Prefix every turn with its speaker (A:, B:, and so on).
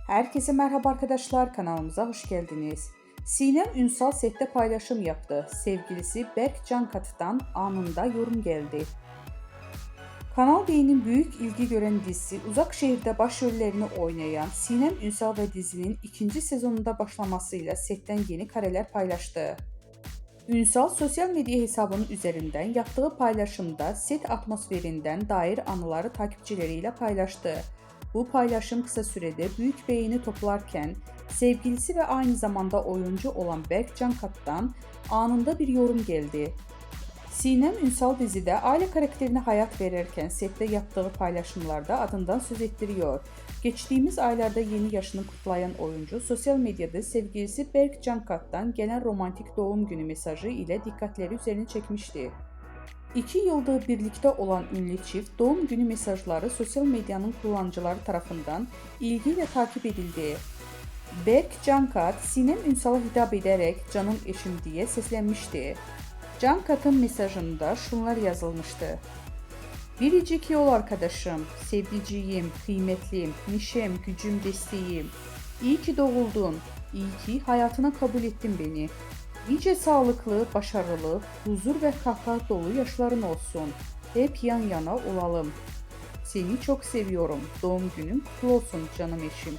A: Herkese merhaba arkadaşlar, kanalımıza hoş geldiniz. Sinem Ünsal sette paylaşım yaptı. Sevgilisi Berk Cankatı'dan anında yorum geldi. Kanal D'nin büyük ilgi gören dizisi Uzak Şehir'de başrollerini oynayan Sinem Ünsal ve dizinin ikinci sezonunda başlamasıyla setten yeni kareler paylaştı. Ünsal sosyal medya hesabının üzerinden yaptığı paylaşımda set atmosferinden dair anıları takipçileriyle paylaştı. Bu paylaşım kısa sürede büyük beğeni toplarken sevgilisi ve aynı zamanda oyuncu olan Berk Cankat'tan anında bir yorum geldi. Sinem Ünsal dizide aile karakterine hayat verirken sette yaptığı paylaşımlarda adından söz ettiriyor. Geçtiğimiz aylarda yeni yaşını kutlayan oyuncu sosyal medyada sevgilisi Berk Cankat'tan gelen romantik doğum günü mesajı ile dikkatleri üzerine çekmişti. 2 yıldır birlikte olan ünlü çift doğum günü mesajları sosyal medyanın kullanıcıları tarafından ilgiyle takip edildi. Berk Cankat, Sinem Ünsal'a hitap ederek "canım eşim" diye seslenmişti. Cankat'ın mesajında şunlar yazılmıştı: "Biricik yol arkadaşım, sevdiceğim, kıymetlim, neşem, gücüm, desteğim. İyi ki doğuldun, iyi ki hayatına kabul ettin beni. Nice sağlıklı, başarılı, huzur ve kahkaha dolu yaşların olsun. Hep yan yana olalım. Seni çok seviyorum. Doğum günün kutlu olsun canım eşim."